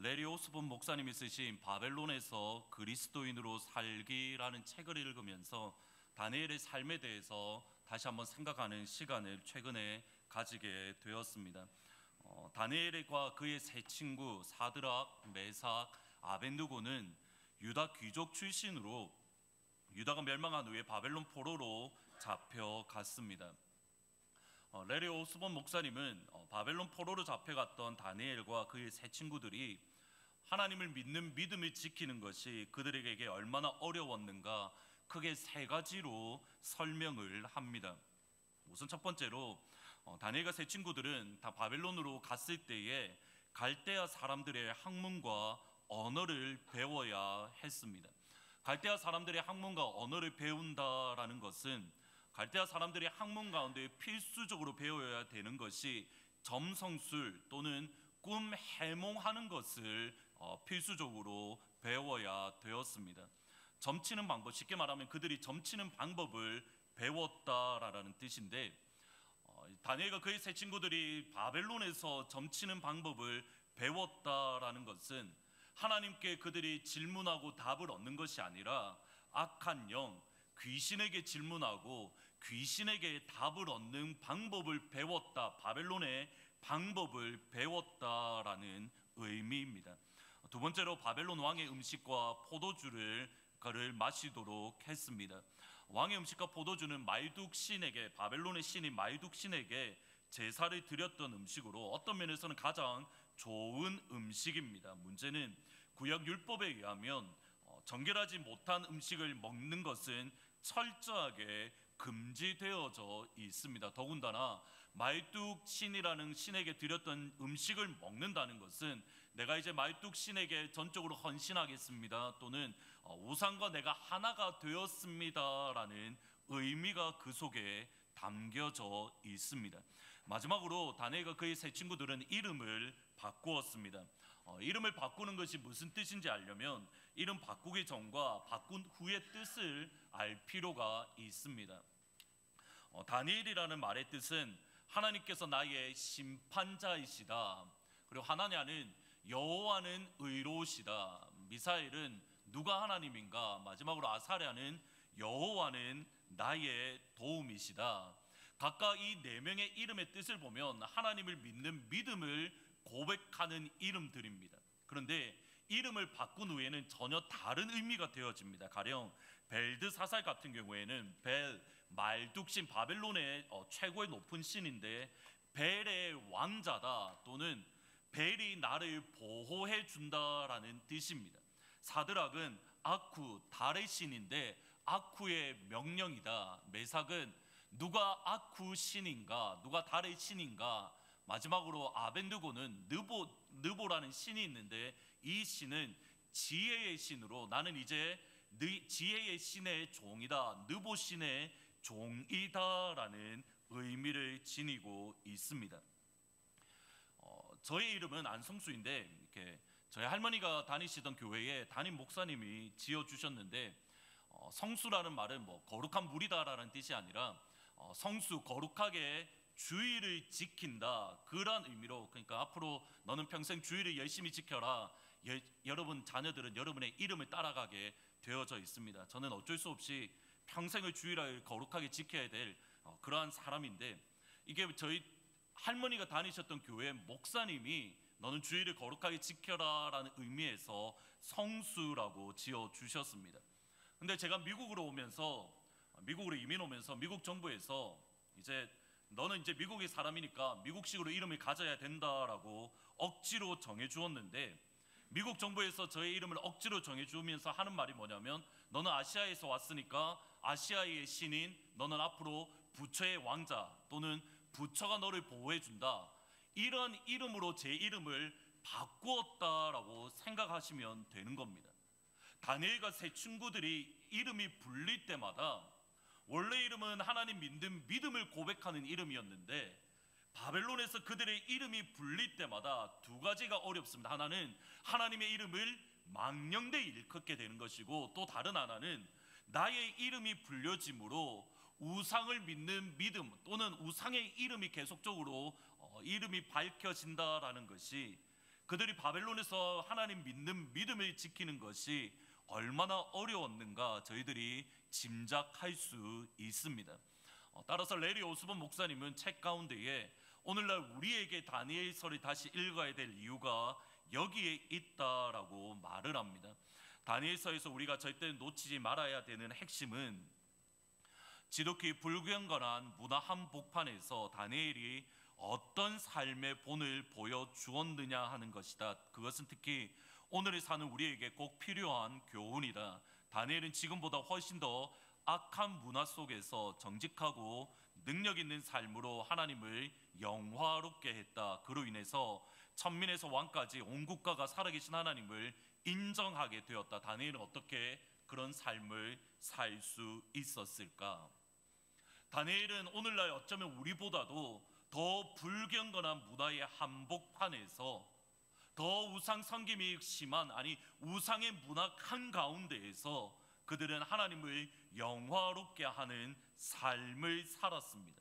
레리 오스본 목사님이 쓰신 바벨론에서 그리스도인으로 살기라는 책을 읽으면서 다니엘의 삶에 대해서 다시 한번 생각하는 시간을 최근에 가지게 되었습니다. 다니엘과 그의 세 친구 사드락, 메삭, 아벤느고는 유다 귀족 출신으로 유다가 멸망한 후에 바벨론 포로로 잡혀갔습니다. 레리 오스본 목사님은 바벨론 포로로 잡혀갔던 다니엘과 그의 세 친구들이 하나님을 믿는 믿음을 지키는 것이 그들에게 얼마나 어려웠는가 크게 세 가지로 설명을 합니다. 우선 첫 번째로 다니엘과 세 친구들은 다 바벨론으로 갔을 때에 갈대아 사람들의 학문과 언어를 배워야 했습니다. 갈대아 사람들의 학문과 언어를 배운다라는 것은 갈대아 사람들의 학문 가운데 필수적으로 배워야 되는 것이 점성술 또는 꿈 해몽하는 것을 필수적으로 배워야 되었습니다. 점치는 방법, 쉽게 말하면 그들이 점치는 방법을 배웠다라는 뜻인데, 다니엘과 그의 세 친구들이 바벨론에서 점치는 방법을 배웠다라는 것은 하나님께 그들이 질문하고 답을 얻는 것이 아니라 악한 영, 귀신에게 질문하고 귀신에게 답을 얻는 방법을 배웠다, 바벨론의 방법을 배웠다라는 의미입니다. 두 번째로 바벨론 왕의 음식과 포도주를 마시도록 했습니다. 왕의 음식과 포도주는 말둑 신에게, 바벨론의 신인 말둑 신에게 제사를 드렸던 음식으로 어떤 면에서는 가장 좋은 음식입니다. 문제는 구약 율법에 의하면 정결하지 못한 음식을 먹는 것은 철저하게 금지되어져 있습니다. 더군다나 말뚝 신이라는 신에게 드렸던 음식을 먹는다는 것은 내가 이제 말뚝 신에게 전적으로 헌신하겠습니다, 또는 우상과 내가 하나가 되었습니다 라는 의미가 그 속에 담겨져 있습니다. 마지막으로 다니엘과 그의 세 친구들은 이름을 바꾸었습니다. 이름을 바꾸는 것이 무슨 뜻인지 알려면 이름 바꾸기 전과 바꾼 후의 뜻을 알 필요가 있습니다. 다니엘이라는 말의 뜻은 하나님께서 나의 심판자이시다. 그리고 하나냐는 여호와는 의로우시다. 미사엘은 누가 하나님인가. 마지막으로 아사랴는 여호와는 나의 도움이시다. 각각 이 네 명의 이름의 뜻을 보면 하나님을 믿는 믿음을 고백하는 이름들입니다. 그런데 이름을 바꾼 후에는 전혀 다른 의미가 되어집니다. 가령 벨드사살 같은 경우에는 벨, 말뚝신, 바벨론의 최고의 높은 신인데 벨의 왕자다, 또는 벨이 나를 보호해 준다라는 뜻입니다. 사드락은 아쿠, 달의 신인데 아쿠의 명령이다. 메삭은 누가 아쿠 신인가, 누가 달의 신인가. 마지막으로 아벤느고는 느보라는 신이 있는데 이 신은 지혜의 신으로 나는 이제 지혜의 신의 종이다, 느보 신의 종이다라는 의미를 지니고 있습니다. 저의 이름은 안성수인데 이렇게 저희 할머니가 다니시던 교회에 담임 목사님이 지어주셨는데 성수라는 말은 거룩한 물이다라는 뜻이 아니라 성수, 거룩하게 주의를 지킨다, 그런 의미로, 그러니까 앞으로 너는 평생 주의를 열심히 지켜라, 여러분 자녀들은 여러분의 이름을 따라가게 되어져 있습니다. 저는 어쩔 수 없이 평생을 주의를 거룩하게 지켜야 될 그러한 사람인데, 이게 저희 할머니가 다니셨던 교회 목사님이 너는 주의를 거룩하게 지켜라 라는 의미에서 성수라고 지어주셨습니다. 근데 제가 미국으로 이민 오면서 미국 정부에서 이제 너는 이제 미국의 사람이니까 미국식으로 이름을 가져야 된다라고 억지로 정해주었는데, 미국 정부에서 저의 이름을 억지로 정해주면서 하는 말이 뭐냐면, 너는 아시아에서 왔으니까 아시아의 신인, 너는 앞으로 부처의 왕자 또는 부처가 너를 보호해준다, 이런 이름으로 제 이름을 바꾸었다라고 생각하시면 되는 겁니다. 다니엘과 세 친구들이 이름이 불릴 때마다 원래 이름은 하나님 믿는 믿음을 고백하는 이름이었는데 바벨론에서 그들의 이름이 불릴 때마다 두 가지가 어렵습니다. 하나는 하나님의 이름을 망령되이 일컫게 되는 것이고, 또 다른 하나는 나의 이름이 불려짐으로 우상을 믿는 믿음 또는 우상의 이름이 계속적으로 이름이 밝혀진다라는 것이 그들이 바벨론에서 하나님 믿는 믿음을 지키는 것이 얼마나 어려웠는가 저희들이 짐작할 수 있습니다. 따라서 레리 오스본 목사님은 책 가운데에 오늘날 우리에게 다니엘서를 다시 읽어야 될 이유가 여기에 있다라고 말을 합니다. 다니엘서에서 우리가 절대 놓치지 말아야 되는 핵심은 지독히 불경건한 문화 한복판에서 다니엘이 어떤 삶의 본을 보여주었느냐 하는 것이다. 그것은 특히 오늘을 사는 우리에게 꼭 필요한 교훈이다. 다니엘은 지금보다 훨씬 더 악한 문화 속에서 정직하고 능력 있는 삶으로 하나님을 영화롭게 했다. 그로 인해서 천민에서 왕까지 온 국가가 살아계신 하나님을 인정하게 되었다. 다니엘은 어떻게 그런 삶을 살 수 있었을까? 다니엘은 오늘날 어쩌면 우리보다도 더 불경건한 문화의 한복판에서 더 우상 섬김이 심한, 우상의 문화 한가운데에서 그들은 하나님을 영화롭게 하는 삶을 살았습니다.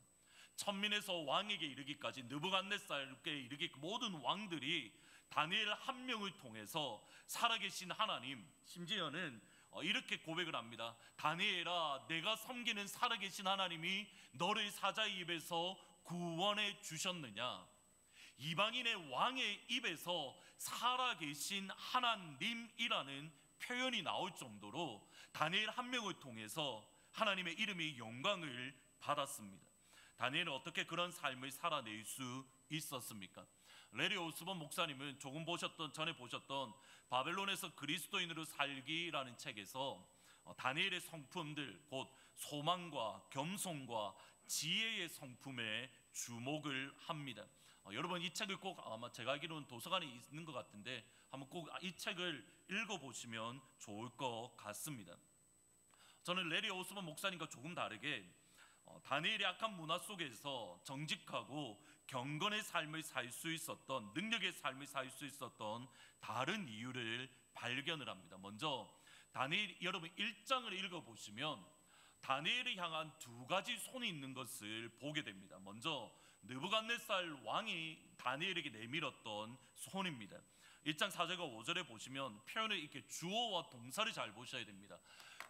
천민에서 왕에게 이르기까지, 느부갓네살에게 이르기 모든 왕들이 다니엘 한 명을 통해서 살아계신 하나님, 심지어는 이렇게 고백을 합니다. 다니엘아, 내가 섬기는 살아계신 하나님이 너를 사자의 입에서 구원해 주셨느냐? 이방인의 왕의 입에서 살아계신 하나님이라는 표현이 나올 정도로 다니엘 한 명을 통해서 하나님의 이름이 영광을 받았습니다. 다니엘은 어떻게 그런 삶을 살아낼 수 있었습니까? 레리 오스본 목사님은 전에 보셨던 바벨론에서 그리스도인으로 살기라는 책에서 다니엘의 성품들, 곧 소망과 겸손과 지혜의 성품에 주목을 합니다. 여러분 이 책을 꼭, 아마 제가 알기로는 도서관에 있는 것 같은데 한번 꼭 이 책을 읽어보시면 좋을 것 같습니다. 저는 레리 오스본 목사님과 조금 다르게 다니엘의 악한 문화 속에서 정직하고 경건의 삶을 살 수 있었던, 능력의 삶을 살 수 있었던 다른 이유를 발견을 합니다. 먼저 여러분 1장을 읽어보시면 다니엘을 향한 두 가지 손이 있는 것을 보게 됩니다. 먼저 느부갓네살 왕이 다니엘에게 내밀었던 손입니다. 1장 4절과 5절에 보시면 표현을 이렇게 주어와 동사를 잘 보셔야 됩니다.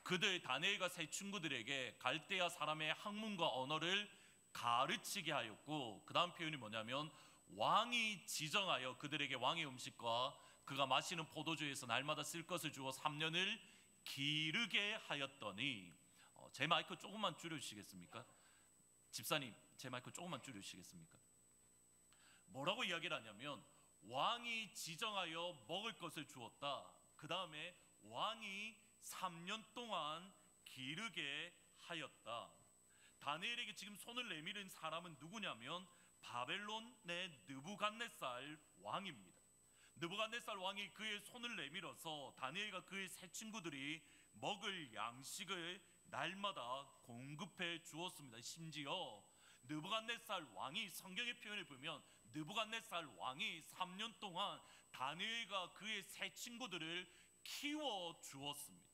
그들 다니엘과 세 친구들에게 갈대아 사람의 학문과 언어를 가르치게 하였고, 그 다음 표현이 뭐냐면 왕이 지정하여 그들에게 왕의 음식과 그가 마시는 포도주에서 날마다 쓸 것을 주어 3년을 기르게 하였더니, 제 마이크 조금만 줄여주시겠습니까? 집사님, 제 마이크 조금만 줄여주시겠습니까? 뭐라고 이야기를 하냐면 왕이 지정하여 먹을 것을 주었다. 그 다음에 왕이 3년 동안 기르게 하였다. 다니엘에게 지금 손을 내밀은 사람은 누구냐면 바벨론의 느부갓네살 왕입니다. 느부갓네살 왕이 그의 손을 내밀어서 다니엘과 그의 세 친구들이 먹을 양식을 날마다 공급해 주었습니다. 심지어 느부갓네살 왕이, 성경의 표현을 보면 느부갓네살 왕이 3년 동안 다니엘과 그의 세 친구들을 키워 주었습니다.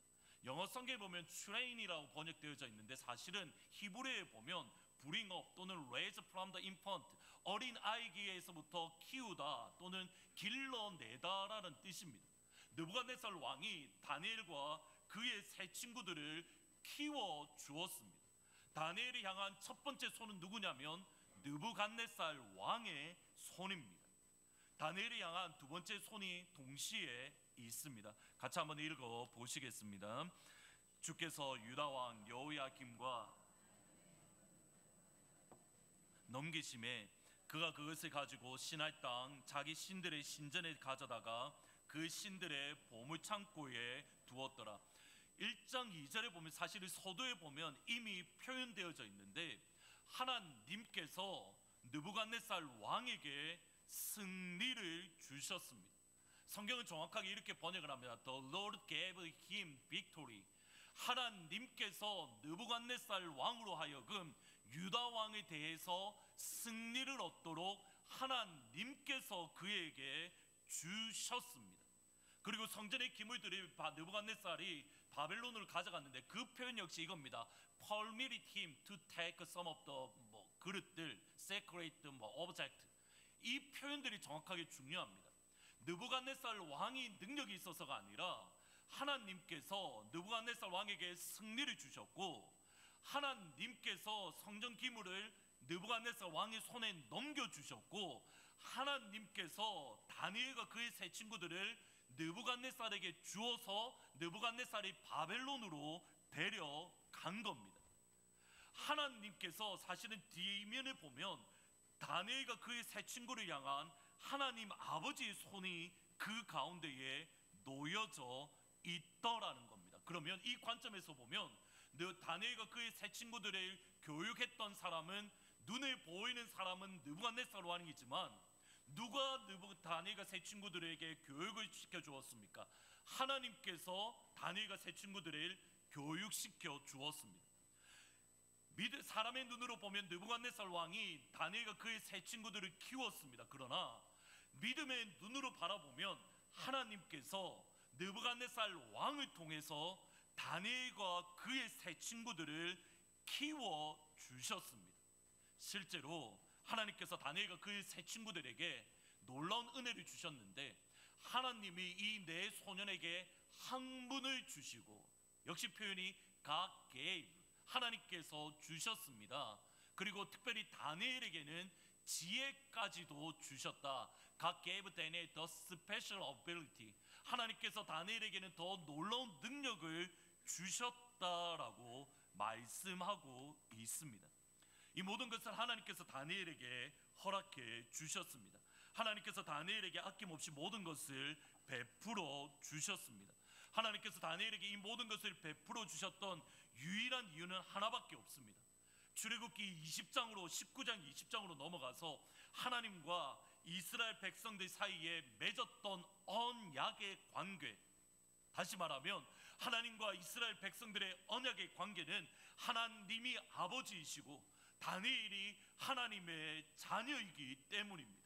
영어 성경에 보면 train이라고 번역되어져 있는데 사실은 히브리어에 보면 bring up 또는 raise from the infant, 어린 아이기에서부터 키우다 또는 길러내다라는 뜻입니다. 느부갓네살 왕이 다니엘과 그의 세 친구들을 키워 주었습니다. 다니엘이 향한 첫 번째 손은 누구냐면 느부갓네살 왕의 손입니다. 다니엘이 향한 두 번째 손이 동시에 있습니다. 같이 한번 읽어 보시겠습니다. 주께서 유다 왕 여호야김과 넘기심에 그가 그것을 가지고 신할 땅 자기 신들의 신전에 가져다가 그 신들의 보물 창고에 두었더라. 1장 2절에 보면, 사실 서두에 보면 이미 표현되어져 있는데 하나님께서 느부갓네살 왕에게 승리를 주셨습니다. 성경은 정확하게 이렇게 번역을 합니다. The Lord gave him victory. 하나님께서 느부갓네살 왕으로 하여금 유다 왕에 대해서 승리를 얻도록 하나님께서 그에게 주셨습니다. 그리고 성전의 기물들이 느부갓네살이 바벨론으로 가져갔는데 그 표현 역시 이겁니다. Permitted him to take some of the 그릇들, sacred object. 이 표현들이 정확하게 중요합니다. 느부갓네살 왕이 능력이 있어서가 아니라 하나님께서 느부갓네살 왕에게 승리를 주셨고, 하나님께서 성전 기물을 느부갓네살 왕의 손에 넘겨주셨고, 하나님께서 다니엘과 그의 세 친구들을 느부갓네살에게 주어서 느부갓네살이 바벨론으로 데려간 겁니다. 하나님께서 사실은 뒷면을 보면 다니엘과 그의 세 친구를 향한 하나님 아버지의 손이 그 가운데에 놓여져 있더라는 겁니다. 그러면 이 관점에서 보면 다니엘과 그의 세 친구들을 교육했던 사람은, 눈에 보이는 사람은 느부갓네살 왕이지만, 누가 다니엘과 세 친구들에게 교육을 시켜 주었습니까? 하나님께서 다니엘과 세 친구들을 교육시켜 주었습니다. 사람의 눈으로 보면 느부갓네살 왕이 다니엘과 그의 세 친구들을 키웠습니다. 그러나 믿음의 눈으로 바라보면 하나님께서 느부갓네살 왕을 통해서 다니엘과 그의 세 친구들을 키워 주셨습니다. 실제로 하나님께서 다니엘과 그의 세 친구들에게 놀라운 은혜를 주셨는데, 하나님이 이 네 소년에게 학문을 주시고, 역시 표현이 God gave, 하나님께서 주셨습니다. 그리고 특별히 다니엘에게는 지혜까지도 주셨다. God gave Daniel the special ability, 하나님께서 다니엘에게는 더 놀라운 능력을 주셨다라고 말씀하고 있습니다. 이 모든 것을 하나님께서 다니엘에게 허락해 주셨습니다. 하나님께서 다니엘에게 아낌없이 모든 것을 베풀어 주셨습니다. 하나님께서 다니엘에게 이 모든 것을 베풀어 주셨던 유일한 이유는 하나밖에 없습니다. 출애굽기 20장으로 19장 20장으로 넘어가서 하나님과 이스라엘 백성들 사이에 맺었던 언약의 관계, 다시 말하면 하나님과 이스라엘 백성들의 언약의 관계는 하나님이 아버지이시고 다니엘이 하나님의 자녀이기 때문입니다.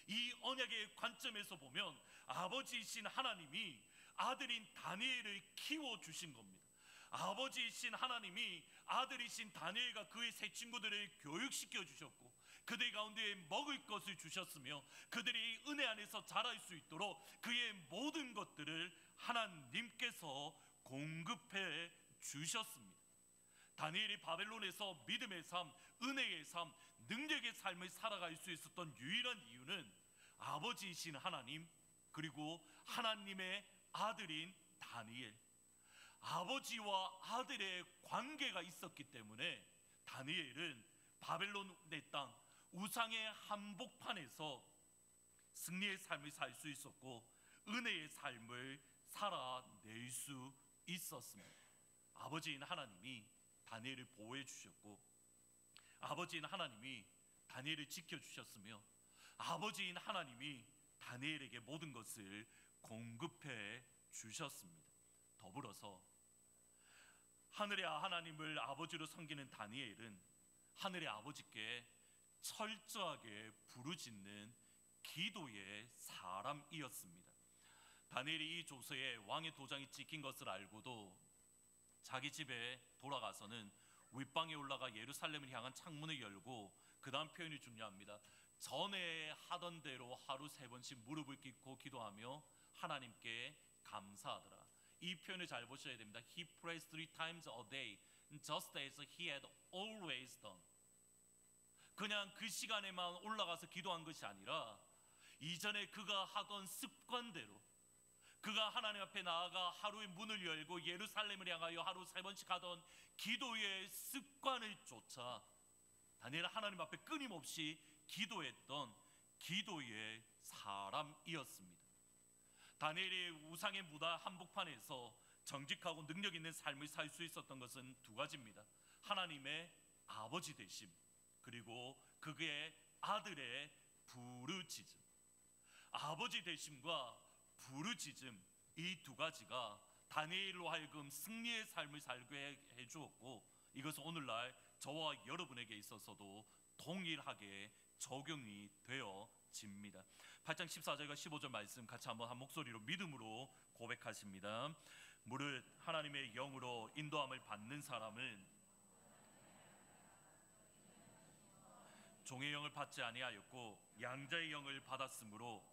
이 언약의 관점에서 보면 아버지이신 하나님이 아들인 다니엘을 키워주신 겁니다. 아버지이신 하나님이 아들이신 다니엘과 그의 세 친구들을 교육시켜 주셨고, 그들 가운데 먹을 것을 주셨으며, 그들이 은혜 안에서 자랄 수 있도록 그의 모든 것들을 하나님께서 공급해 주셨습니다. 다니엘이 바벨론에서 믿음의 삶, 은혜의 삶, 능력의 삶을 살아갈 수 있었던 유일한 이유는 아버지이신 하나님, 그리고 하나님의 아들인 다니엘, 아버지와 아들의 관계가 있었기 때문에 다니엘은 바벨론의 땅 우상의 한복판에서 승리의 삶을 살 수 있었고 은혜의 삶을 살아낼 수 있었습니다. 아버지인 하나님이 다니엘을 보호해 주셨고, 아버지인 하나님이 다니엘을 지켜주셨으며, 아버지인 하나님이 다니엘에게 모든 것을 공급해 주셨습니다. 더불어서 하늘의 하나님을 아버지로 섬기는 다니엘은 하늘의 아버지께 철저하게 부르짖는 기도의 사람이었습니다. 다니엘이 이 조서에 왕의 도장이 찍힌 것을 알고도 자기 집에 돌아가서는 윗방에 올라가 예루살렘을 향한 창문을 열고, 그 다음 표현이 중요합니다. 전에 하던 대로 하루 3번씩 무릎을 꿇고 기도하며 하나님께 감사하더라. 이 표현을 잘 보셔야 됩니다. He prays 3 times a day, just as he had always done. 그냥 그 시간에만 올라가서 기도한 것이 아니라 이전에 그가 하던 습관대로, 그가 하나님 앞에 나아가 하루의 문을 열고 예루살렘을 향하여 하루 3번씩 하던 기도의 습관을 쫓아 다니엘은 하나님 앞에 끊임없이 기도했던 기도의 사람이었습니다. 다니엘이 우상의 무다 한복판에서 정직하고 능력 있는 삶을 살 수 있었던 것은 두 가지입니다. 하나님의 아버지 되심, 그리고 그의 아들의 부르짖음. 아버지 되심과 부르짖음, 이 두 가지가 다니엘로 하여금 승리의 삶을 살게 해주었고, 이것은 오늘날 저와 여러분에게 있어서도 동일하게 적용이 되어집니다. 8장 14절과 15절 말씀 같이 한번 한 목소리로 믿음으로 고백하십니다. 무릇 하나님의 영으로 인도함을 받는 사람은 종의 영을 받지 아니하였고 양자의 영을 받았으므로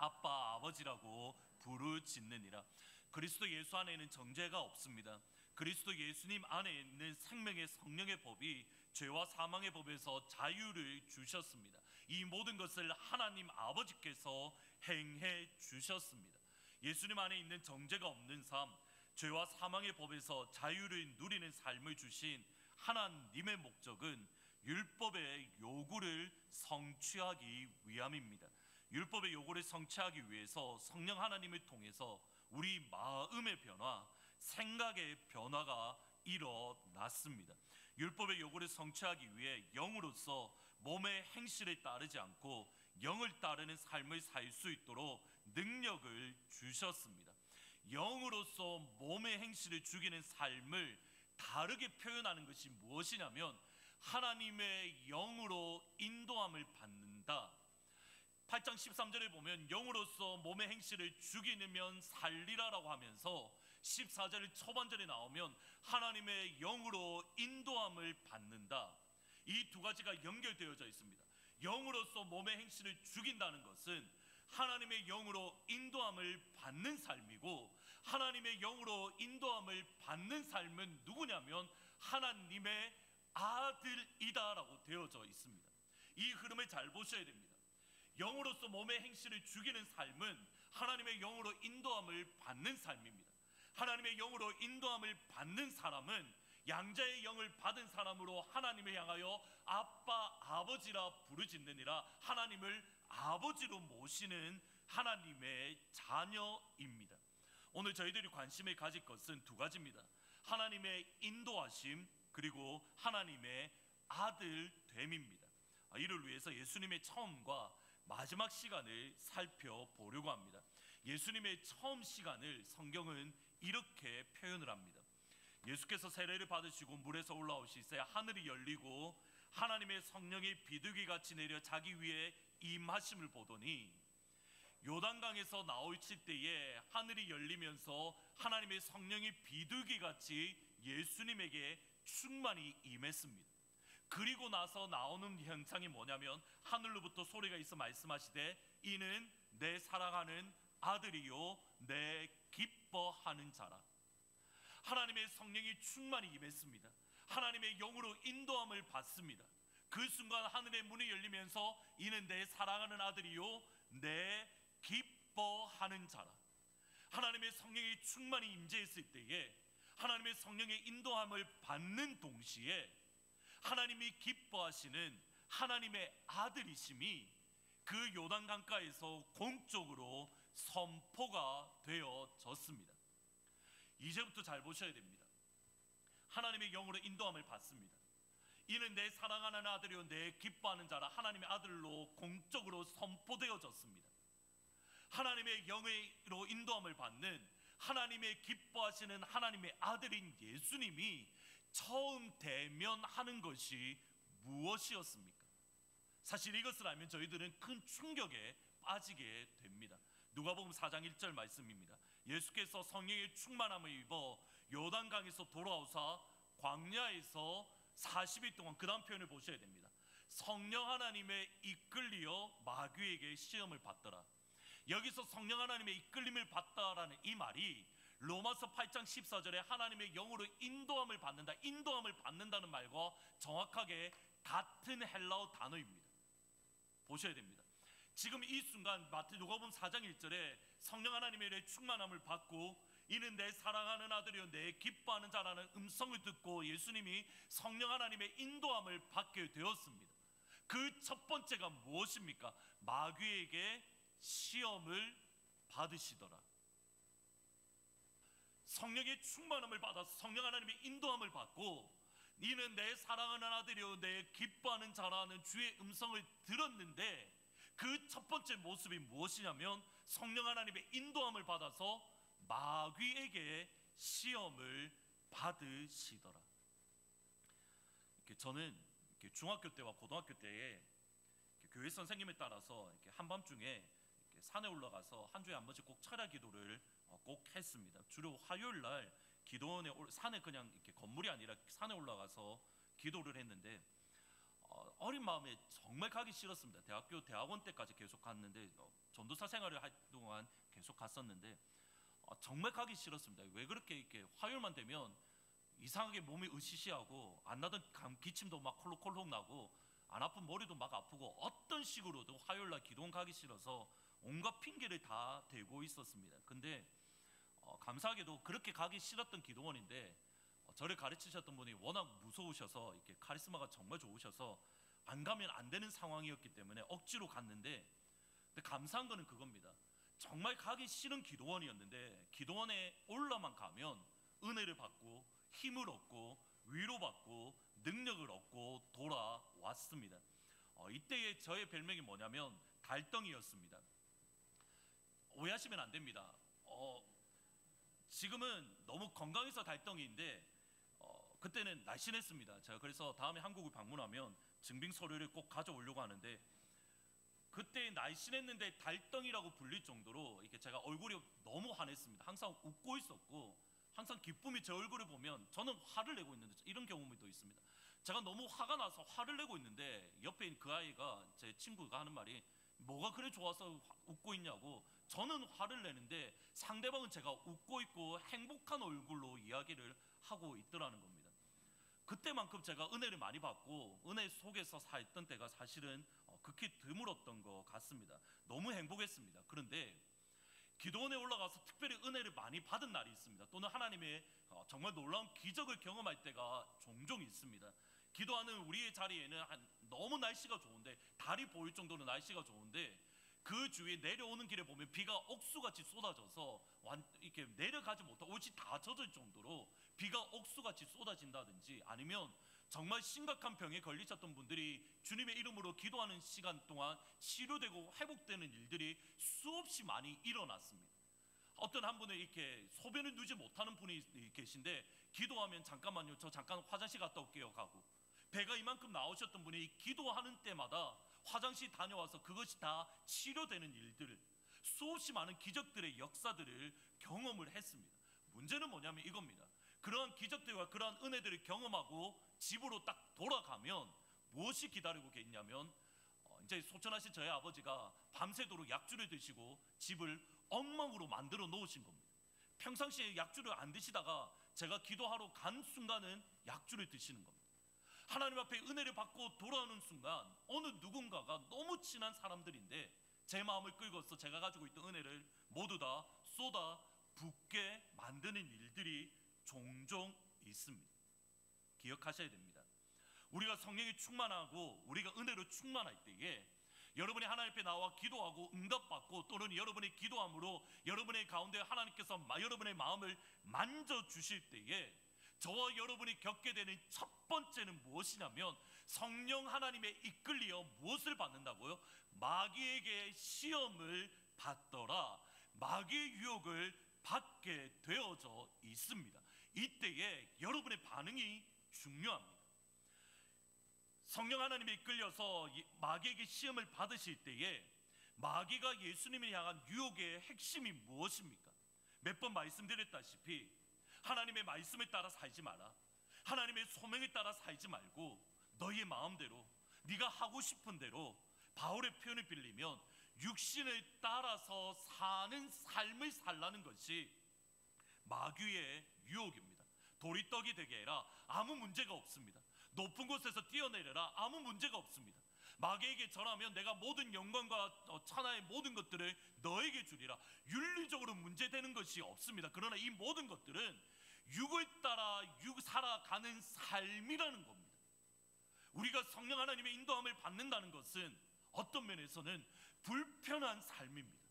아빠 아버지라고 부르짖느니라. 그리스도 예수 안에는 정죄가 없습니다. 그리스도 예수님 안에 있는 생명의 성령의 법이 죄와 사망의 법에서 자유를 주셨습니다. 이 모든 것을 하나님 아버지께서 행해 주셨습니다. 예수님 안에 있는 정죄가 없는 삶, 죄와 사망의 법에서 자유를 누리는 삶을 주신 하나님의 목적은 율법의 요구를 성취하기 위함입니다. 율법의 요구를 성취하기 위해서 성령 하나님을 통해서 우리 마음의 변화, 생각의 변화가 일어났습니다. 율법의 요구를 성취하기 위해 영으로서 몸의 행실에 따르지 않고 영을 따르는 삶을 살 수 있도록 능력을 주셨습니다. 영으로서 몸의 행실을 죽이는 삶을 다르게 표현하는 것이 무엇이냐면 하나님의 영으로 인도함을 받는다. 8장 13절에 보면 영으로서 몸의 행실을 죽이면 살리라라고 하면서 14절 초반절에 나오면 하나님의 영으로 인도함을 받는다. 이 두 가지가 연결되어져 있습니다. 영으로서 몸의 행실을 죽인다는 것은 하나님의 영으로 인도함을 받는 삶이고, 하나님의 영으로 인도함을 받는 삶은 누구냐면 하나님의 아들이다라고 되어져 있습니다. 이 흐름을 잘 보셔야 됩니다. 영으로서 몸의 행실을 죽이는 삶은 하나님의 영으로 인도함을 받는 삶입니다. 하나님의 영으로 인도함을 받는 사람은 양자의 영을 받은 사람으로 하나님을 향하여 아빠 아버지라 부르짖느니라, 하나님을 아버지로 모시는 하나님의 자녀입니다. 오늘 저희들이 관심을 가질 것은 두 가지입니다. 하나님의 인도하심, 그리고 하나님의 아들됨입니다. 이를 위해서 예수님의 처음과 마지막 시간을 살펴보려고 합니다. 예수님의 처음 시간을 성경은 이렇게 표현을 합니다. 예수께서 세례를 받으시고 물에서 올라오시세 하늘이 열리고 하나님의 성령이 비둘기같이 내려 자기 위에 임하심을 보더니, 요단강에서 나오실 때에 하늘이 열리면서 하나님의 성령이 비둘기같이 예수님에게 충만히 임했습니다. 그리고 나서 나오는 현상이 뭐냐면 하늘로부터 소리가 있어 말씀하시되 이는 내 사랑하는 아들이요 내 기뻐하는 자라. 하나님의 성령이 충만히 임했습니다. 하나님의 영으로 인도함을 받습니다. 그 순간 하늘의 문이 열리면서 이는 내 사랑하는 아들이요 내 기뻐하는 자라. 하나님의 성령이 충만히 임재했을 때에 하나님의 성령의 인도함을 받는 동시에 하나님이 기뻐하시는 하나님의 아들이심이 그 요단강가에서 공적으로 선포가 되어졌습니다. 이제부터 잘 보셔야 됩니다. 하나님의 영으로 인도함을 받습니다. 이는 내 사랑하는 아들이요 내 기뻐하는 자라. 하나님의 아들로 공적으로 선포되어졌습니다. 하나님의 영으로 인도함을 받는 하나님의 기뻐하시는 하나님의 아들인 예수님이 처음 대면하는 것이 무엇이었습니까? 사실 이것을 알면 저희들은 큰 충격에 빠지게 됩니다. 누가복음 4장 1절 말씀입니다. 예수께서 성령의 충만함을 입어 요단강에서 돌아오사 광야에서 40일 동안, 그 다음 표현을 보셔야 됩니다. 성령 하나님의 이끌리어 마귀에게 시험을 받더라. 여기서 성령 하나님의 이끌림을 받다라는 이 말이 로마서 8장 14절에 하나님의 영으로 인도함을 받는다, 인도함을 받는다는 말과 정확하게 같은 헬라어 단어입니다. 보셔야 됩니다. 지금 이 순간 누가복음 4장 1절에 성령 하나님의 충만함을 받고 이는 내 사랑하는 아들이요 내 기뻐하는 자라는 음성을 듣고 예수님이 성령 하나님의 인도함을 받게 되었습니다. 그 첫 번째가 무엇입니까? 마귀에게 시험을 받으시더라. 성령의 충만함을 받아서 성령 하나님의 인도함을 받고 이는 내 사랑하는 아들이요 내 기뻐하는 자라는 주의 음성을 들었는데, 그 첫 번째 모습이 무엇이냐면 성령 하나님의 인도함을 받아서 마귀에게 시험을 받으시더라. 저는 중학교 때와 고등학교 때에 교회 선생님에 따라서 한밤중에 산에 올라가서 한 주에 한 번씩 꼭 철야 기도를 꼭 했습니다. 주로 화요일 날 기도원에 산에 그냥 이렇게 건물이 아니라 산에 올라가서 기도를 했는데 어린 마음에 정말 가기 싫었습니다. 대학원 때까지 계속 갔는데 전도사 생활을 할 동안 계속 갔었는데 정말 가기 싫었습니다. 왜 그렇게 이렇게 화요일만 되면 이상하게 몸이 으시시하고 안 나던 기침도 막 콜록콜록 나고 안 아픈 머리도 막 아프고 어떤 식으로도 화요일날 기도원 가기 싫어서 온갖 핑계를 다 대고 있었습니다. 근데 감사하게도 그렇게 가기 싫었던 기도원인데 저를 가르치셨던 분이 워낙 무서우셔서 이렇게 카리스마가 정말 좋으셔서 안 가면 안 되는 상황이었기 때문에 억지로 갔는데, 근데 감사한 거는 그겁니다. 정말 가기 싫은 기도원이었는데 기도원에 올라만 가면 은혜를 받고 힘을 얻고 위로받고 능력을 얻고 돌아왔습니다. 이때의 저의 별명이 뭐냐면 달덩이였습니다. 오해하시면 안 됩니다. 지금은 너무 건강해서 달덩이인데 그때는 날씬했습니다. 제가 그래서 다음에 한국을 방문하면 증빙 서류를 꼭 가져오려고 하는데, 그때 날씬했는데 달덩이라고 불릴 정도로 이렇게 제가 얼굴이 너무 환했습니다. 항상 웃고 있었고 항상 기쁨이 제 얼굴을 보면 저는 화를 내고 있는데, 이런 경험도 있습니다. 제가 너무 화가 나서 화를 내고 있는데 옆에 있는 그 아이가, 제 친구가 하는 말이 뭐가 그래 좋아서 웃고 있냐고. 저는 화를 내는데 상대방은 제가 웃고 있고 행복한 얼굴로 이야기를 하고 있더라는 겁니다. 그때만큼 제가 은혜를 많이 받고 은혜 속에서 살던 때가 사실은 극히 드물었던 것 같습니다. 너무 행복했습니다. 그런데 기도원에 올라가서 특별히 은혜를 많이 받은 날이 있습니다. 또는 하나님의 정말 놀라운 기적을 경험할 때가 종종 있습니다. 기도하는 우리의 자리에는 너무 날씨가 좋은데, 달이 보일 정도로 날씨가 좋은데 그 주위에 내려오는 길에 보면 비가 억수같이 쏟아져서 이렇게 내려가지 못하고 옷이 다 젖을 정도로 비가 억수같이 쏟아진다든지, 아니면 정말 심각한 병에 걸리셨던 분들이 주님의 이름으로 기도하는 시간 동안 치료되고 회복되는 일들이 수없이 많이 일어났습니다. 어떤 한 분은 이렇게 소변을 누지 못하는 분이 계신데 기도하면 잠깐만요, 저 잠깐 화장실 갔다 올게요 가고, 배가 이만큼 나오셨던 분이 기도하는 때마다 화장실 다녀와서 그것이 다 치료되는 일들, 수없이 많은 기적들의 역사들을 경험을 했습니다. 문제는 뭐냐면 이겁니다. 그러한 기적들과 그러한 은혜들을 경험하고 집으로 딱 돌아가면 무엇이 기다리고 있냐면 이제 소천하신 저희 아버지가 밤새도록 약주를 드시고 집을 엉망으로 만들어 놓으신 겁니다. 평상시에 약주를 안 드시다가 제가 기도하러 간 순간은 약주를 드시는 겁니다. 하나님 앞에 은혜를 받고 돌아오는 순간 어느 누군가가 너무 친한 사람들인데 제 마음을 끌고서 제가 가지고 있던 은혜를 모두 다 쏟아 붓게 만드는 일들이 종종 있습니다. 기억하셔야 됩니다. 우리가 성령이 충만하고 우리가 은혜로 충만할 때에 여러분이 하나님 앞에 나와 기도하고 응답받고, 또는 여러분의 기도함으로 여러분의 가운데 하나님께서 여러분의 마음을 만져주실 때에 저와 여러분이 겪게 되는 첫 번째는 무엇이냐면, 성령 하나님의 이끌리어 무엇을 받는다고요? 마귀에게 시험을 받더라. 마귀의 유혹을 받게 되어져 있습니다. 이때에 여러분의 반응이 중요합니다. 성령 하나님에 이끌려서 마귀에게 시험을 받으실 때에 마귀가 예수님을 향한 유혹의 핵심이 무엇입니까? 몇 번 말씀드렸다시피 하나님의 말씀을 따라 살지 마라. 하나님의 소명에 따라 살지 말고 너희의 마음대로 네가 하고 싶은 대로, 바울의 표현을 빌리면 육신을 따라서 사는 삶을 살라는 것이 마귀의 유혹입니다. 도리떡이 되게 해라. 아무 문제가 없습니다. 높은 곳에서 뛰어내려라. 아무 문제가 없습니다. 마귀에게 절하면 내가 모든 영광과 천하의 모든 것들을 너에게 주리라. 윤리적으로 문제되는 것이 없습니다. 그러나 이 모든 것들은 육을 따라 살아가는 삶이라는 겁니다. 우리가 성령 하나님의 인도함을 받는다는 것은 어떤 면에서는 불편한 삶입니다.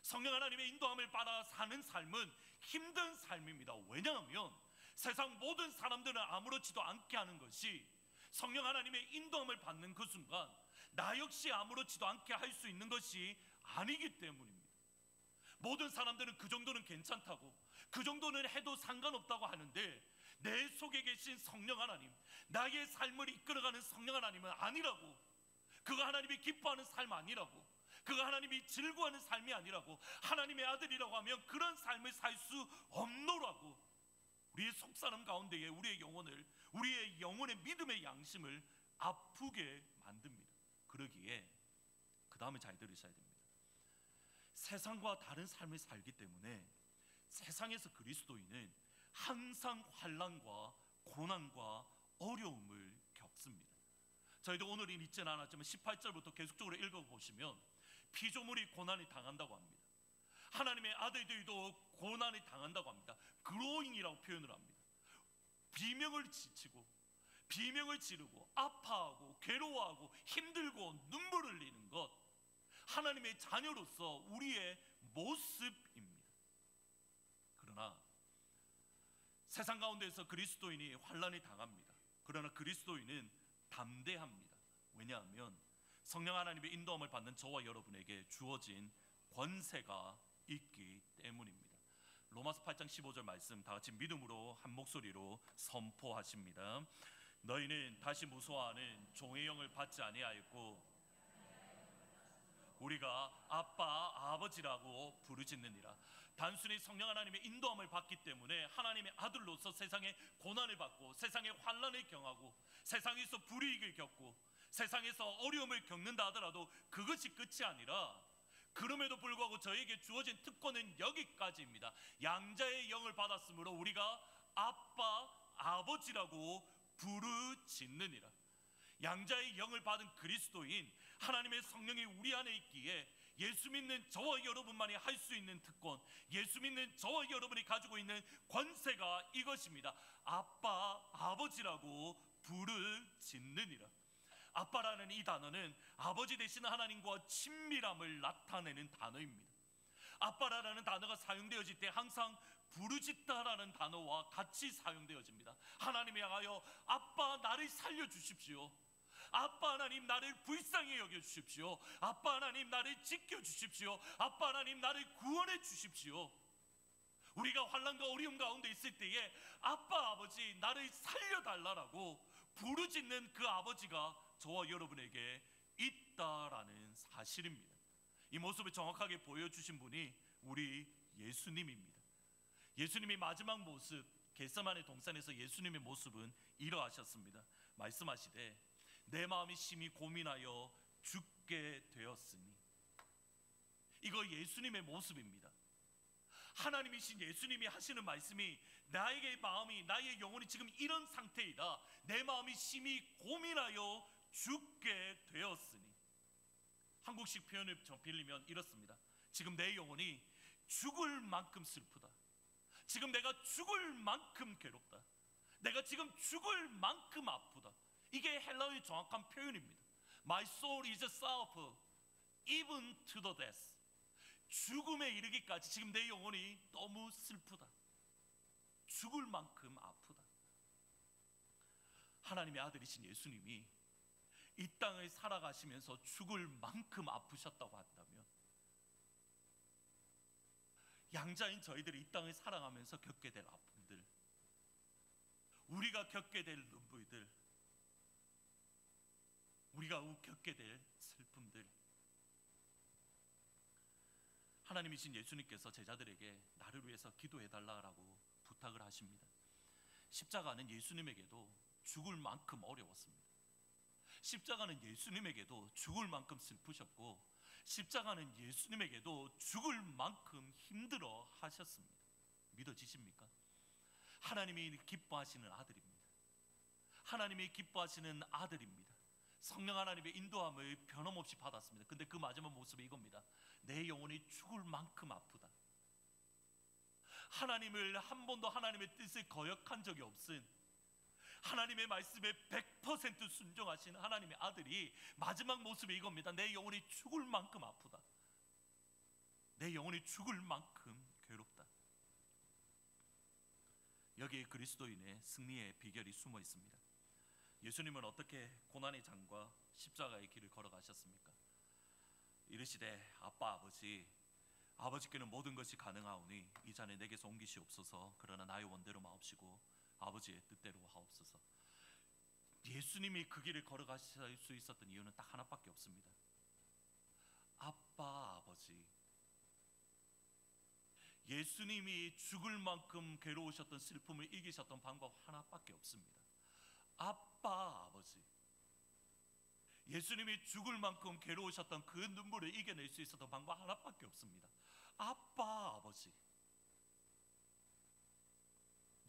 성령 하나님의 인도함을 받아 사는 삶은 힘든 삶입니다. 왜냐하면 세상 모든 사람들은 아무렇지도 않게 하는 것이 성령 하나님의 인도함을 받는 그 순간 나 역시 아무렇지도 않게 할 수 있는 것이 아니기 때문입니다. 모든 사람들은 그 정도는 괜찮다고, 그 정도는 해도 상관없다고 하는데 내 속에 계신 성령 하나님, 나의 삶을 이끌어가는 성령 하나님은 아니라고. 그가 하나님이 기뻐하는 삶 아니라고. 그가 하나님이 즐거워하는 삶이 아니라고. 하나님의 아들이라고 하면 그런 삶을 살 수 없노라고. 우리의 속사람 가운데에 우리의 영혼의 믿음의 양심을 아프게 만듭니다. 그러기에 그 다음에 잘 들으셔야 됩니다. 세상과 다른 삶을 살기 때문에 세상에서 그리스도인은 항상 환난과 고난과 어려움을 겪습니다. 저희도 오늘은 있지는 않았지만 18절부터 계속적으로 읽어보시면 피조물이 고난을 당한다고 합니다. 하나님의 아들들도 고난을 당한다고 합니다. 그로잉이라고 표현을 합니다. 비명을 지치고 비명을 지르고 아파하고 괴로워하고 힘들고 눈물을 흘리는 것, 하나님의 자녀로서 우리의 모습입니다. 그러나 세상 가운데서 그리스도인이 환난을 당합니다. 그러나 그리스도인은 담대합니다. 왜냐하면 성령 하나님의 인도함을 받는 저와 여러분에게 주어진 권세가 있기 때문입니다. 로마서 8장 15절 말씀 다 같이 믿음으로 한 목소리로 선포하십니다. 너희는 다시 무소하는 종의 영을 받지 아니하였고 우리가 아빠 아버지라고 부르짖느니라. 단순히 성령 하나님의 인도함을 받기 때문에 하나님의 아들로서 세상의 고난을 받고 세상의 환난을 경하고 세상에서 불이익을 겪고 세상에서 어려움을 겪는다 하더라도 그것이 끝이 아니라, 그럼에도 불구하고 저에게 주어진 특권은 여기까지입니다. 양자의 영을 받았으므로 우리가 아빠 아버지라고 부르짖느니라. 양자의 영을 받은 그리스도인, 하나님의 성령이 우리 안에 있기에 예수 믿는 저와 여러분만이 할 수 있는 특권, 예수 믿는 저와 여러분이 가지고 있는 권세가 이것입니다. 아빠 아버지라고 부르짖느니라. 아빠라는 이 단어는 아버지 되시는 하나님과 친밀함을 나타내는 단어입니다. 아빠라는 단어가 사용되어질 때 항상 부르짖다라는 단어와 같이 사용되어집니다. 하나님이 향하여 아빠 나를 살려주십시오, 아빠 하나님 나를 불쌍히 여겨주십시오, 아빠 하나님 나를 지켜주십시오, 아빠 하나님 나를 구원해 주십시오. 우리가 환난과 어려움 가운데 있을 때에 아빠 아버지 나를 살려달라고 부르짖는 그 아버지가 저와 여러분에게 있다라는 사실입니다. 이 모습을 정확하게 보여주신 분이 우리 예수님입니다. 예수님의 마지막 모습, 겟세마네 동산에서 예수님의 모습은 이러하셨습니다. 말씀하시되 내 마음이 심히 고민하여 죽게 되었으니. 이거 예수님의 모습입니다. 하나님이신 예수님이 하시는 말씀이 나에게 마음이, 나의 영혼이 지금 이런 상태이다, 내 마음이 심히 고민하여 죽게 되었으니. 한국식 표현을 좀 빌리면 이렇습니다. 지금 내 영혼이 죽을 만큼 슬프다, 지금 내가 죽을 만큼 괴롭다, 내가 지금 죽을 만큼 아프다. 이게 헬라어의 정확한 표현입니다. My soul is sorrowful even to the death. 죽음에 이르기까지 지금 내 영혼이 너무 슬프다, 죽을 만큼 아프다. 하나님의 아들이신 예수님이 이 땅을 살아가시면서 죽을 만큼 아프셨다고 한다면, 양자인 저희들이 이 땅을 살아가면서 겪게 될 아픔들, 우리가 겪게 될 눈물들, 우리가 겪게 될 슬픔들, 하나님이신 예수님께서 제자들에게 나를 위해서 기도해달라고 부탁을 하십니다. 십자가는 예수님에게도 죽을 만큼 어려웠습니다. 십자가는 예수님에게도 죽을 만큼 슬프셨고, 십자가는 예수님에게도 죽을 만큼 힘들어 하셨습니다. 믿어지십니까? 하나님이 기뻐하시는 아들입니다. 하나님이 기뻐하시는 아들입니다. 성령 하나님의 인도함을 변함없이 받았습니다. 근데 그 마지막 모습이 이겁니다. 내 영혼이 죽을 만큼 아프다. 하나님을 한 번도 하나님의 뜻을 거역한 적이 없은, 하나님의 말씀에 100% 순종하신 하나님의 아들이 마지막 모습이 이겁니다. 내 영혼이 죽을 만큼 아프다, 내 영혼이 죽을 만큼 괴롭다. 여기에 그리스도인의 승리의 비결이 숨어 있습니다. 예수님은 어떻게 고난의 장과 십자가의 길을 걸어가셨습니까? 이르시되 아빠 아버지, 아버지께는 모든 것이 가능하오니 이 잔을 내게서 옮기시옵소서. 그러나 나의 원대로 마옵시고 아버지의 뜻대로 하옵소서. 예수님이 그 길을 걸어가실 수 있었던 이유는 딱 하나밖에 없습니다. 아빠 아버지. 예수님이 죽을 만큼 괴로우셨던 슬픔을 이기셨던 방법 하나밖에 없습니다. 아빠 아버지. 예수님이 죽을 만큼 괴로우셨던 그 눈물을 이겨낼 수 있었던 방법 하나밖에 없습니다. 아빠, 아버지.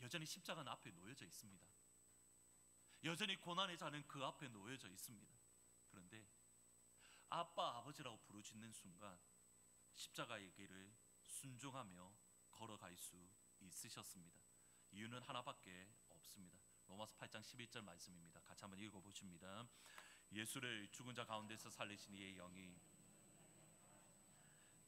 여전히 십자가는 앞에 놓여져 있습니다. 여전히 고난의 자는 그 앞에 놓여져 있습니다. 그런데 아빠, 아버지라고 부르짖는 순간 십자가의 길을 순종하며 걸어갈 수 있으셨습니다. 이유는 하나밖에 없습니다. 로마서 8장 11절 말씀입니다. 같이 한번 읽어보십니다. 예수를 죽은 자 가운데서 살리신 이의 영이,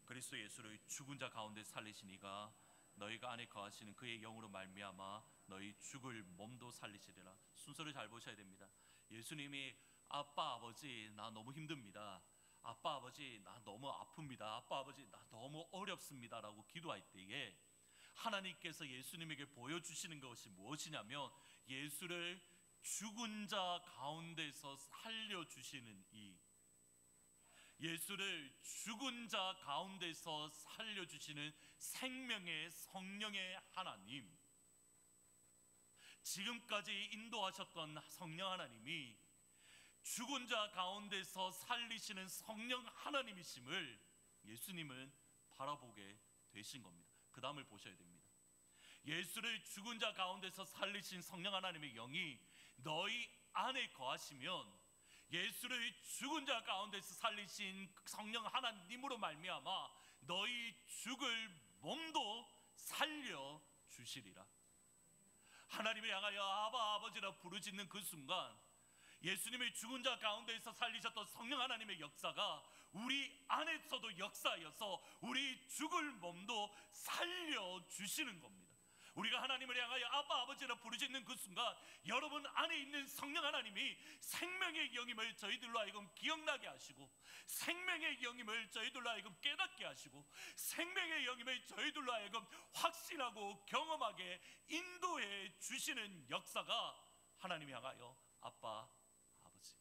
그리스도 예수를 죽은 자 가운데서 살리신 이가 너희가 안에 거하시는 그의 영으로 말미암아 너희 죽을 몸도 살리시리라. 순서를 잘 보셔야 됩니다. 예수님이 아빠, 아버지, 나 너무 힘듭니다. 아빠, 아버지, 나 너무 아픕니다. 아빠, 아버지, 나 너무 어렵습니다 라고 기도할 때에 하나님께서 예수님에게 보여주시는 것이 무엇이냐면 예수를 죽은 자 가운데서 살려주시는 이, 예수를 죽은 자 가운데서 살려주시는 생명의 성령의 하나님, 지금까지 인도하셨던 성령 하나님이 죽은 자 가운데서 살리시는 성령 하나님이심을 예수님은 바라보게 되신 겁니다. 그 다음을 보셔야 됩니다. 예수를 죽은 자 가운데서 살리신 성령 하나님의 영이 너희 안에 거하시면 예수를 죽은 자 가운데서 살리신 성령 하나님으로 말미암아 너희 죽을 몸도 살려 주시리라. 하나님을 향하여 아바, 아버지라 부르짖는 그 순간 예수님의 죽은 자 가운데서 살리셨던 성령 하나님의 역사가 우리 안에서도 역사여서 우리 죽을 몸도 살려주시는 겁니다. 우리가 하나님을 향하여 아빠, 아버지라 부르짖는 그 순간 여러분 안에 있는 성령 하나님이 생명의 영임을 저희들로 하여금 기억나게 하시고, 생명의 영임을 저희들로 하여금 깨닫게 하시고, 생명의 영임을 저희들로 하여금 확신하고 경험하게 인도해 주시는 역사가 하나님이 향하여 아빠, 아버지,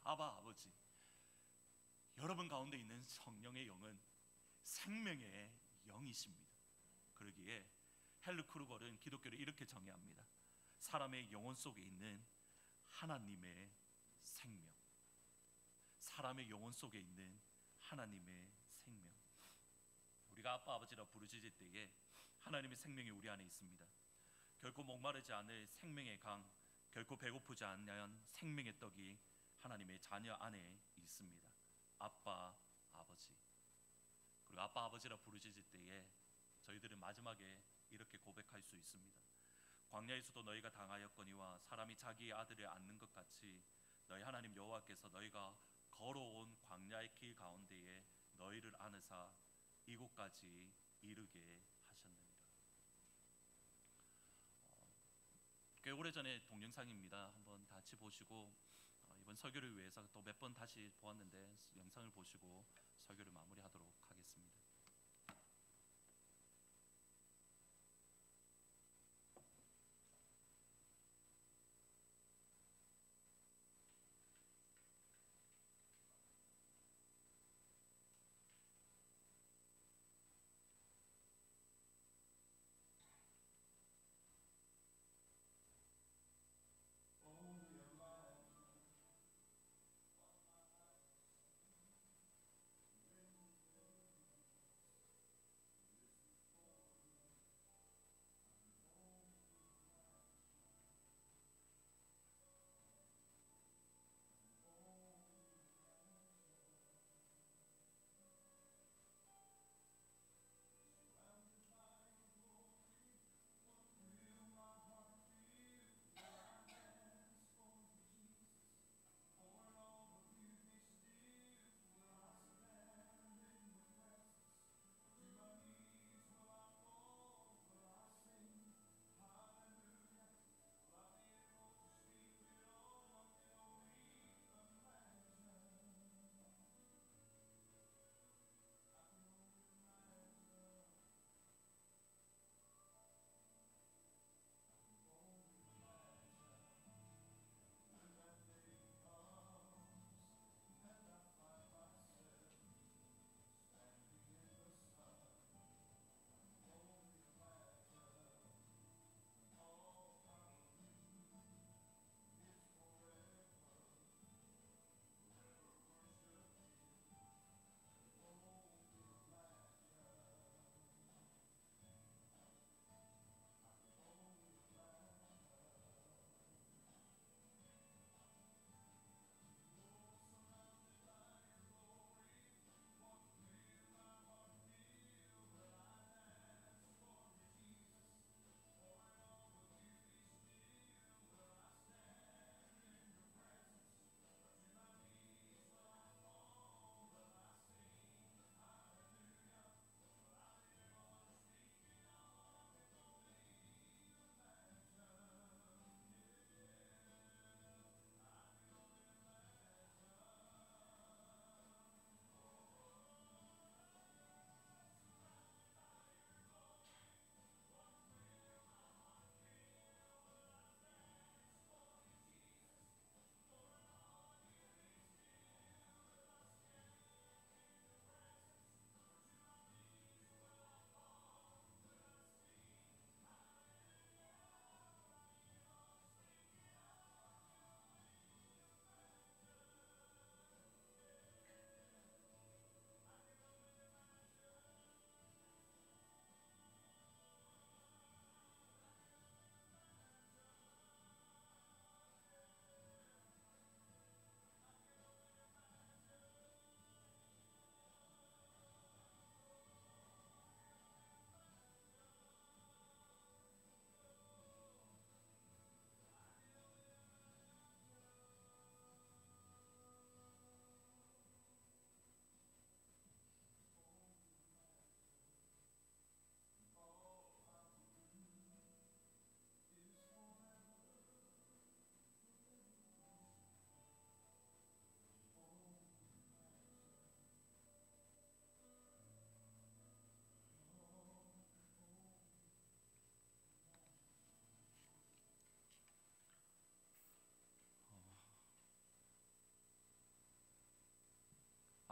아바, 아버지. 여러분 가운데 있는 성령의 영은 생명의 영이십니다. 그러기에 헬르 크루거는 기독교를 이렇게 정의합니다. 사람의 영혼 속에 있는 하나님의 생명, 사람의 영혼 속에 있는 하나님의 생명. 우리가 아빠, 아버지라 부르짖을 때에 하나님의 생명이 우리 안에 있습니다. 결코 목마르지 않을 생명의 강, 결코 배고프지 않는 생명의 떡이 하나님의 자녀 안에 있습니다. 아빠, 아버지. 그리고 아빠, 아버지라 부르짖을 때에 저희들은 마지막에 이렇게 고백할 수 있습니다. 광야에서도 너희가 당하였거니와 사람이 자기의 아들을 안는 것 같이 너희 하나님 여호와께서 너희가 걸어온 광야의 길 가운데에 너희를 안으사 이곳까지 이르게 하셨느니라. 꽤 오래전의 동영상입니다. 한번 같이 보시고 이번 설교를 위해서 또 몇 번 다시 보았는데 영상을 보시고 설교를 마무리하도록 하겠습니다.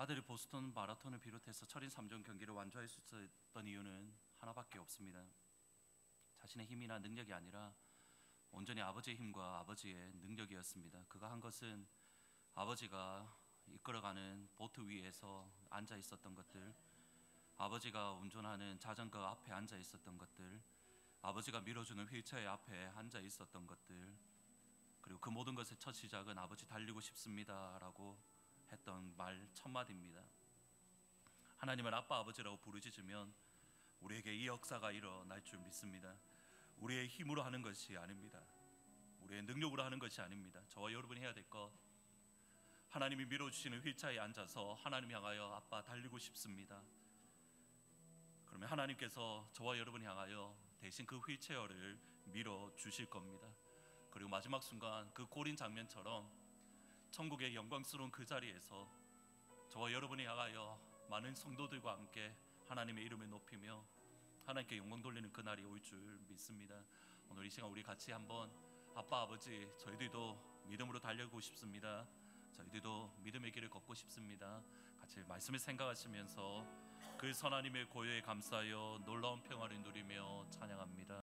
아들이 보스턴 마라톤을 비롯해서 철인 3종 경기를 완주할 수 있었던 이유는 하나밖에 없습니다. 자신의 힘이나 능력이 아니라 온전히 아버지의 힘과 아버지의 능력이었습니다. 그가 한 것은 아버지가 이끌어가는 보트 위에서 앉아 있었던 것들, 아버지가 운전하는 자전거 앞에 앉아 있었던 것들, 아버지가 밀어주는 휠체어 앞에 앉아 있었던 것들, 그리고 그 모든 것의 첫 시작은 아버지 달리고 싶습니다 라고 했던 말 첫마디입니다. 하나님을 아빠 아버지라고 부르짖으면 우리에게 이 역사가 일어날 줄 믿습니다. 우리의 힘으로 하는 것이 아닙니다. 우리의 능력으로 하는 것이 아닙니다. 저와 여러분이 해야 될 것, 하나님이 밀어주시는 휠체어에 앉아서 하나님 향하여 아빠 달리고 싶습니다. 그러면 하나님께서 저와 여러분 향하여 대신 그 휠체어를 밀어주실 겁니다. 그리고 마지막 순간 그 고린 장면처럼 천국의 영광스러운 그 자리에서 저와 여러분이 향하여 많은 성도들과 함께 하나님의 이름을 높이며 하나님께 영광 돌리는 그날이 올 줄 믿습니다. 오늘 이 시간 우리 같이 한번 아빠 아버지, 저희들도 믿음으로 달려가고 싶습니다. 저희들도 믿음의 길을 걷고 싶습니다. 같이 말씀을 생각하시면서 그 선하님의 고요에 감사하여 놀라운 평화를 누리며 찬양합니다.